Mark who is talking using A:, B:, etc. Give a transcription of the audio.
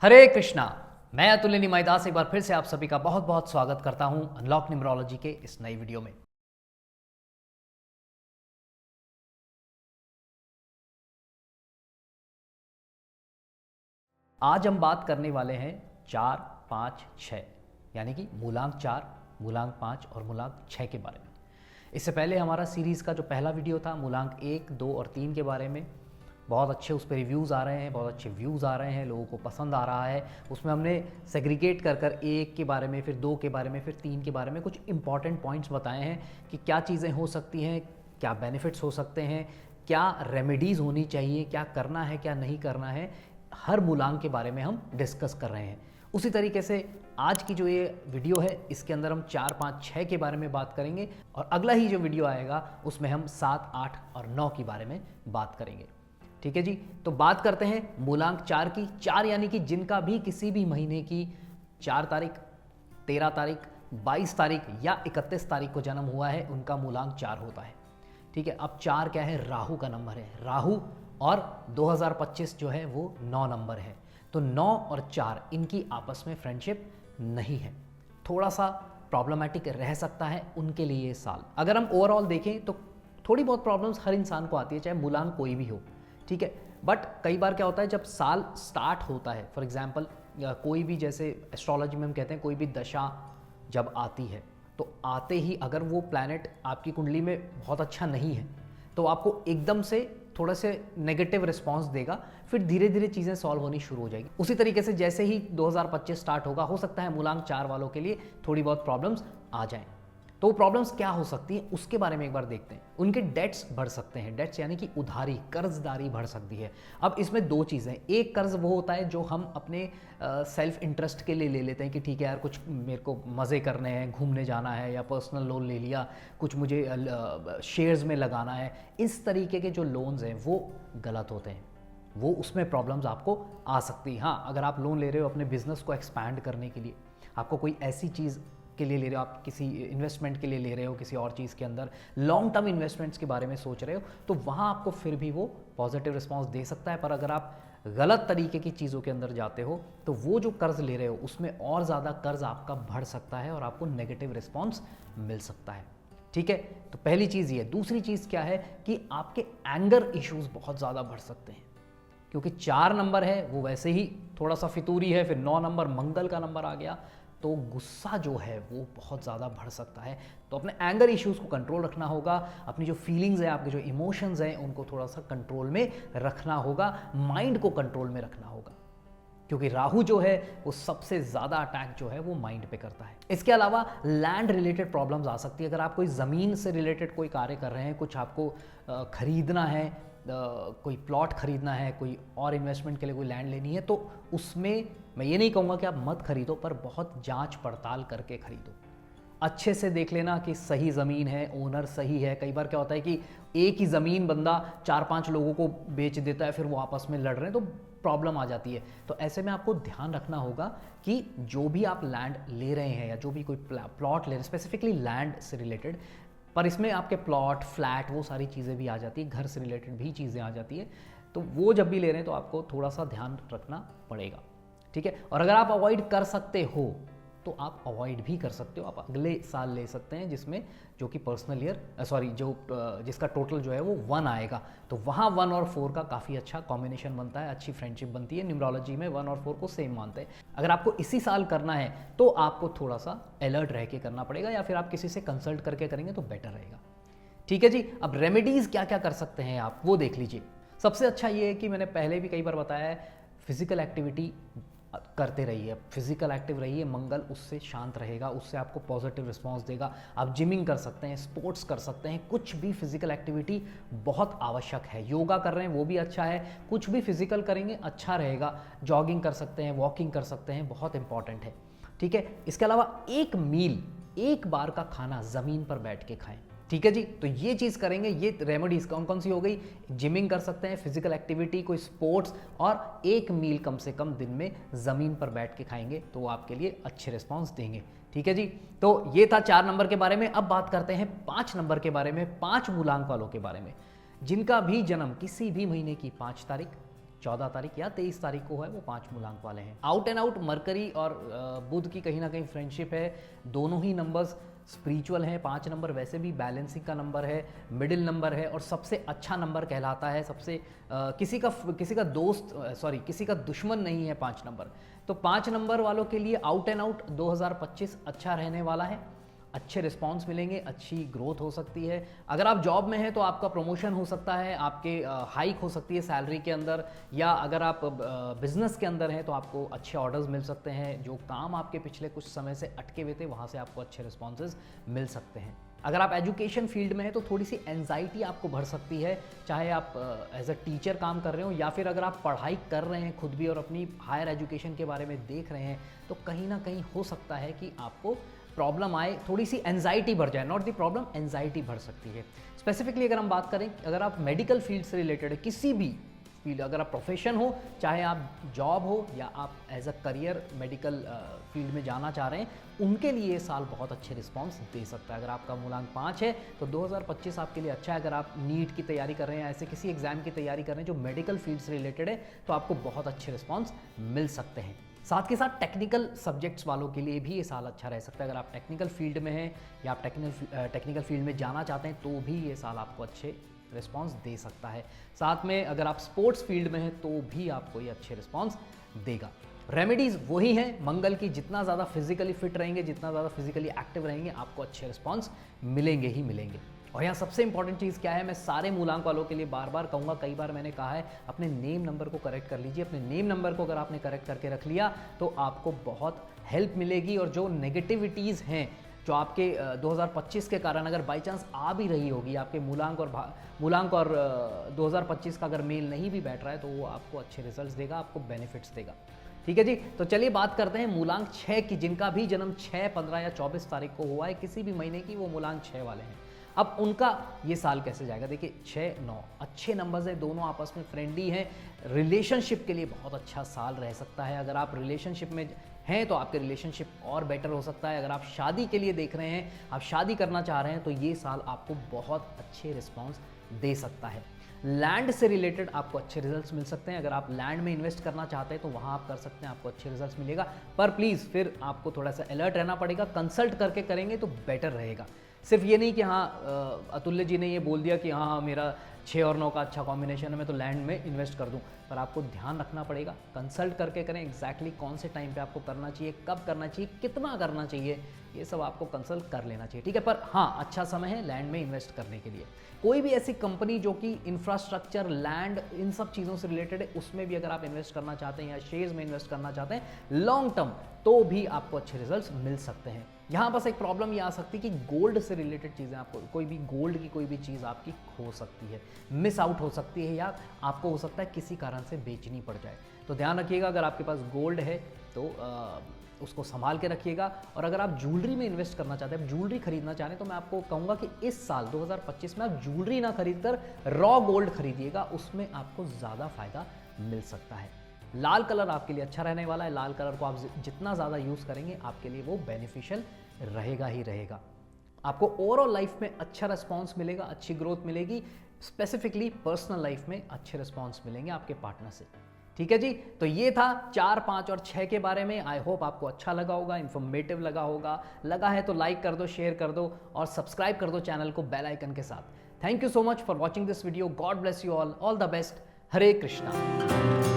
A: हरे कृष्णा। मैं अतुल्य निमाईदास एक बार फिर से आप सभी का बहुत बहुत स्वागत करता हूं अनलॉक न्यूमरोलॉजी के इस नई वीडियो में। आज हम बात करने वाले हैं 4, 5, 6 यानी कि मूलांक 4, मूलांक 5 और मूलांक 6 के बारे में। इससे पहले हमारा सीरीज़ का जो पहला वीडियो था मूलांक 1, 2 और 3 के बारे में, बहुत अच्छे उस पर रिव्यूज़ आ रहे हैं, बहुत अच्छे व्यूज़ आ रहे हैं, लोगों को पसंद आ रहा है। उसमें हमने सेग्रीगेट कर कर 1 के बारे में, फिर 2 के बारे में, फिर 3 के बारे में कुछ इंपॉर्टेंट पॉइंट्स बताए हैं कि क्या चीज़ें हो सकती हैं, क्या बेनिफिट्स हो सकते हैं, क्या रेमेडीज़ होनी चाहिए, क्या करना है, क्या नहीं करना है। हर मूलांक के बारे में हम डिस्कस कर रहे हैं। उसी तरीके से आज की जो ये वीडियो है इसके अंदर हम 4, 5, 6 के बारे में बात करेंगे और अगला ही जो वीडियो आएगा उसमें हम 7, 8 और 9 के बारे में बात करेंगे। ठीक है जी, तो बात करते हैं मूलांक 4 की। 4 यानी कि जिनका भी किसी भी महीने की 4 तारीख, 13 तारीख, 22 तारीख या 31 तारीख को जन्म हुआ है उनका मूलांक 4 होता है। ठीक है, अब 4 क्या है? राहु का नंबर है। राहु और 2025 जो है वो 9 नंबर है। तो 9 और 4 इनकी आपस में फ्रेंडशिप नहीं है, थोड़ा सा प्रॉब्लमेटिक रह सकता है उनके लिए ये साल। अगर हम ओवरऑल देखें तो थोड़ी बहुत प्रॉब्लम्स हर इंसान को आती है, चाहे मूलांक कोई भी हो। ठीक है, बट कई बार क्या होता है जब साल स्टार्ट होता है, फॉर एग्जांपल कोई भी, जैसे एस्ट्रोलॉजी में हम कहते हैं कोई भी दशा जब आती है तो आते ही अगर वो प्लैनेट आपकी कुंडली में बहुत अच्छा नहीं है तो आपको एकदम से थोड़ा से नेगेटिव रिस्पांस देगा, फिर धीरे धीरे चीज़ें सॉल्व होनी शुरू हो जाएगी। उसी तरीके से जैसे ही 2025 स्टार्ट होगा, हो सकता है मूलांक 4 वालों के लिए थोड़ी बहुत प्रॉब्लम्स आ जाएं। तो प्रॉब्लम्स क्या हो सकती है उसके बारे में एक बार देखते हैं। उनके डेट्स बढ़ सकते हैं, डेट्स यानी कि उधारी, कर्जदारी बढ़ सकती है। अब इसमें दो चीज़ें, एक कर्ज वो होता है जो हम अपने सेल्फ इंटरेस्ट के लिए ले लेते हैं कि ठीक है यार कुछ मेरे को मज़े करने हैं, घूमने जाना है, या पर्सनल लोन ले लिया, कुछ मुझे शेयर्स में लगाना है। इस तरीके के जो लोन्स हैं वो गलत होते हैं, वो उसमें प्रॉब्लम्स आपको आ सकती है। हाँ, अगर आप लोन ले रहे हो अपने बिजनेस को एक्सपैंड करने के लिए, आपको कोई ऐसी चीज़ के लिए ले रहे हो, आप किसी इन्वेस्टमेंट के लिए ले रहे हो, किसी और चीज़ के अंदर लॉन्ग टर्म इन्वेस्टमेंट्स के बारे में सोच रहे हो, तो वहाँ आपको फिर भी वो पॉजिटिव रिस्पांस दे सकता है। पर अगर आप गलत तरीके की चीज़ों के अंदर जाते हो तो वो जो कर्ज ले रहे हो उसमें और ज़्यादा कर्ज आपका बढ़ सकता है और आपको नेगेटिव रिस्पॉन्स मिल सकता है। ठीक है, तो पहली चीज़ ये। दूसरी चीज़ क्या है कि आपके एंगर इश्यूज बहुत ज़्यादा बढ़ सकते हैं, क्योंकि 4 नंबर है वो वैसे ही थोड़ा सा फितूरी है, फिर 9 नंबर मंगल का नंबर आ गया, तो गुस्सा जो है वो बहुत ज़्यादा बढ़ सकता है। तो अपने एंगर इश्यूज़ को कंट्रोल रखना होगा, अपनी जो फीलिंग्स हैं, आपके जो इमोशंस हैं उनको थोड़ा सा कंट्रोल में रखना होगा, माइंड को कंट्रोल में रखना होगा, क्योंकि राहु जो है वो सबसे ज़्यादा अटैक जो है वो माइंड पे करता है। इसके अलावा लैंड रिलेटेड प्रॉब्लम्स आ सकती है। अगर आप कोई ज़मीन से रिलेटेड कोई कार्य कर रहे हैं, कुछ आपको खरीदना है, कोई प्लॉट खरीदना है, कोई और इन्वेस्टमेंट के लिए कोई लैंड लेनी है, तो उसमें मैं ये नहीं कहूँगा कि आप मत खरीदो, पर बहुत जांच पड़ताल करके खरीदो। अच्छे से देख लेना कि सही ज़मीन है, ओनर सही है। कई बार क्या होता है कि एक ही ज़मीन बंदा 4-5 लोगों को बेच देता है, फिर वो आपस में लड़ रहे हैं तो प्रॉब्लम आ जाती है। तो ऐसे में आपको ध्यान रखना होगा कि जो भी आप लैंड ले रहे हैं या जो भी कोई प्लॉट ले रहे हैं, स्पेसिफिकली लैंड से रिलेटेड, पर इसमें आपके प्लॉट, फ्लैट, वो सारी चीज़ें भी आ जाती है, घर से रिलेटेड भी चीज़ें आ जाती है। तो वो जब भी ले रहे हैं तो आपको थोड़ा सा ध्यान रखना पड़ेगा। ठीक है, और अगर आप अवॉइड कर सकते हो तो आप अवॉइड भी कर सकते हो, आप अगले साल ले सकते हैं, जिसमें जो कि पर्सनल ईयर जिसका टोटल जो है वो 1 आएगा। तो वहाँ 1 और 4 का काफ़ी अच्छा कॉम्बिनेशन बनता है, अच्छी फ्रेंडशिप बनती है। न्यूमरोलॉजी में 1 और 4 को सेम मानते हैं। अगर आपको इसी साल करना है तो आपको थोड़ा सा अलर्ट रह के करना पड़ेगा, या फिर आप किसी से कंसल्ट करके करेंगे तो बेटर रहेगा। ठीक है जी, अब रेमेडीज़ क्या क्या कर सकते हैं आप वो देख लीजिए। सबसे अच्छा ये है कि मैंने पहले भी कई बार बताया है, फिजिकल एक्टिविटी करते रहिए, फिजिकल एक्टिव रहिए। मंगल उससे शांत रहेगा, उससे आपको पॉजिटिव रिस्पांस देगा। आप जिमिंग कर सकते हैं, स्पोर्ट्स कर सकते हैं, कुछ भी फिजिकल एक्टिविटी बहुत आवश्यक है। योगा कर रहे हैं वो भी अच्छा है, कुछ भी फिजिकल करेंगे अच्छा रहेगा। जॉगिंग कर सकते हैं, वॉकिंग कर सकते हैं, बहुत इंपॉर्टेंट है। ठीक है, इसके अलावा एक मील, एक बार का खाना ज़मीन पर बैठ के खाएं। ठीक है जी, तो ये चीज़ करेंगे। ये रेमेडीज कौन कौन सी हो गई? जिमिंग कर सकते हैं, फिजिकल एक्टिविटी, कोई स्पोर्ट्स, और एक मील कम से कम दिन में ज़मीन पर बैठ के खाएंगे तो वो आपके लिए अच्छे रिस्पांस देंगे। ठीक है जी, तो ये था 4 नंबर के बारे में। अब बात करते हैं 5 नंबर के बारे में, 5 मूलांक वालों के बारे में, जिनका भी जन्म किसी भी महीने की 5 तारीख, 14 तारीख या 23 तारीख को है, वो 5 मूलांक वाले हैं। आउट एंड आउट मरकरी और बुध की कहीं ना कहीं फ्रेंडशिप है। दोनों ही नंबर्स स्पिरिचुअल हैं। 5 नंबर वैसे भी बैलेंसिंग का नंबर है, मिडिल नंबर है और सबसे अच्छा नंबर कहलाता है। सबसे किसी का दोस्त किसी का दुश्मन नहीं है 5 नंबर। तो 5 नंबर वालों के लिए आउट एंड आउट 2025 अच्छा रहने वाला है। अच्छे रिस्पांस मिलेंगे, अच्छी ग्रोथ हो सकती है। अगर आप जॉब में हैं तो आपका प्रमोशन हो सकता है, आपके हाइक हो सकती है सैलरी के अंदर, या अगर आप बिजनेस के अंदर हैं तो आपको अच्छे ऑर्डर्स मिल सकते हैं। जो काम आपके पिछले कुछ समय से अटके हुए थे वहाँ से आपको अच्छे रिस्पॉन्सेज मिल सकते हैं। अगर आप एजुकेशन फील्ड में हैं तो थोड़ी सी एंजाइटी आपको बढ़ सकती है, चाहे आप एज अ टीचर काम कर रहे हो या फिर अगर आप पढ़ाई कर रहे हैं खुद भी और अपनी हायर एजुकेशन के बारे में देख रहे हैं, तो कहीं ना कहीं हो सकता है कि आपको प्रॉब्लम आए, थोड़ी सी एंजाइटी बढ़ जाए। नॉट द प्रॉब्लम, एंजाइटी बढ़ सकती है। स्पेसिफिकली अगर हम बात करें, अगर आप मेडिकल फील्ड से रिलेटेड है, किसी भी फील्ड, अगर आप प्रोफेशन हो, चाहे आप जॉब हो या आप as a career medical field में जाना चाह रहे हैं, उनके लिए ये साल बहुत अच्छे रिस्पांस दे सकता है। अगर आपका मूलांक 5 है तो 2025 आपके लिए अच्छा है। अगर आप नीट की तैयारी कर रहे हैं, ऐसे किसी एग्जाम की तैयारी कर रहे हैं जो मेडिकल फील्ड से रिलेटेड है, तो आपको बहुत अच्छे रिस्पॉन्स मिल सकते हैं। साथ के साथ टेक्निकल सब्जेक्ट्स वालों के लिए भी ये साल अच्छा रह सकता है। अगर आप टेक्निकल फील्ड में हैं या आप टेक्निकल फील्ड में जाना चाहते हैं तो भी ये साल आपको अच्छे रिस्पांस दे सकता है। साथ में अगर आप स्पोर्ट्स फील्ड में हैं तो भी आपको ये अच्छे रिस्पांस देगा। रेमेडीज़ वही हैं मंगल की, जितना ज़्यादा फिजिकली फिट रहेंगे, जितना ज़्यादा फिजिकली एक्टिव रहेंगे, आपको अच्छे रिस्पांस मिलेंगे ही मिलेंगे। और यहाँ सबसे इंपॉर्टेंट चीज़ क्या है, मैं सारे मूलांक वालों के लिए बार बार कहूँगा, कई बार मैंने कहा है, अपने नेम नंबर को करेक्ट कर लीजिए। अपने नेम नंबर को अगर आपने करेक्ट करके रख लिया तो आपको बहुत हेल्प मिलेगी। और जो नेगेटिविटीज़ हैं जो आपके 2025 के कारण अगर बाई चांस आ भी रही होगी, आपके मूलांक और 2025 का अगर मेल नहीं भी बैठ रहा है, तो वो आपको अच्छे रिजल्ट्स देगा, आपको बेनिफिट्स देगा। ठीक है जी, तो चलिए बात करते हैं मूलांक 6 की, जिनका भी जन्म 6, 15 या 24 तारीख को हुआ है, किसी भी महीने की, वो मूलांक 6 वाले हैं। अब उनका ये साल कैसे जाएगा? देखिए 6, 9 अच्छे नंबर्स हैं, दोनों आपस में फ्रेंडली हैं। रिलेशनशिप के लिए बहुत अच्छा साल रह सकता है। अगर आप रिलेशनशिप में हैं तो आपके रिलेशनशिप और बेटर हो सकता है। अगर आप शादी के लिए देख रहे हैं, आप शादी करना चाह रहे हैं, तो ये साल आपको बहुत अच्छे रिस्पॉन्स दे सकता है। लैंड से रिलेटेड आपको अच्छे रिजल्ट्स मिल सकते हैं। अगर आप लैंड में इन्वेस्ट करना चाहते हैं तो वहाँ आप कर सकते हैं, आपको अच्छे रिजल्ट्स मिलेगा। पर प्लीज़ फिर आपको थोड़ा सा अलर्ट रहना पड़ेगा, कंसल्ट करके करेंगे तो बेटर रहेगा। सिर्फ ये नहीं कि हाँ अतुल्य जी ने ये बोल दिया कि हाँ मेरा 6 और 9 का अच्छा कॉम्बिनेशन है, मैं तो लैंड में इन्वेस्ट कर दूं, पर आपको ध्यान रखना पड़ेगा, कंसल्ट करके करें। एग्जैक्टली कौन से टाइम पे आपको करना चाहिए, कब करना चाहिए, कितना करना चाहिए, ये सब आपको कंसल्ट कर लेना चाहिए। ठीक है, पर हाँ अच्छा समय है लैंड में इन्वेस्ट करने के लिए। कोई भी ऐसी कंपनी जो कि इंफ्रास्ट्रक्चर, लैंड, इन सब चीज़ों से रिलेटेड है, उसमें भी अगर आप इन्वेस्ट करना चाहते हैं या शेयर्स में इन्वेस्ट करना चाहते हैं लॉन्ग टर्म, तो भी आपको अच्छे रिजल्ट्स मिल सकते हैं। यहाँ बस एक प्रॉब्लम ये आ सकती है कि गोल्ड से रिलेटेड चीज़ें, आपको कोई भी गोल्ड की कोई भी चीज़ आपकी खो सकती है, मिस आउट हो सकती है, या आपको हो सकता है किसी कारण से बेचनी पड़ जाए। तो ध्यान रखिएगा, अगर आपके पास गोल्ड है तो उसको संभाल के रखिएगा। और अगर आप ज्वेलरी में इन्वेस्ट करना चाहते हैं, आप ज्वेलरी खरीदना चाह रहे हैं, तो मैं आपको कहूँगा कि इस साल 2025 में आप ज्वेलरी ना खरीद कर रॉ गोल्ड खरीदिएगा, उसमें आपको ज़्यादा फायदा मिल सकता है। लाल कलर आपके लिए अच्छा रहने वाला है। लाल कलर को आप जितना ज़्यादा यूज़ करेंगे आपके लिए वो बेनिफिशियल रहेगा ही रहेगा। आपको ओवरऑल लाइफ में अच्छा रिस्पॉन्स मिलेगा, अच्छी ग्रोथ मिलेगी। स्पेसिफिकली पर्सनल लाइफ में अच्छे रिस्पॉन्स मिलेंगे आपके पार्टनर से। ठीक है जी, तो ये था 4, 5 और 6 के बारे में। आई होप आपको अच्छा लगा होगा, इन्फॉर्मेटिव लगा होगा। लगा है तो लाइक कर दो, शेयर कर दो और सब्सक्राइब कर दो चैनल को बेल आइकन के साथ। Thank you so much for watching this video. God bless you all the best. Hare Krishna.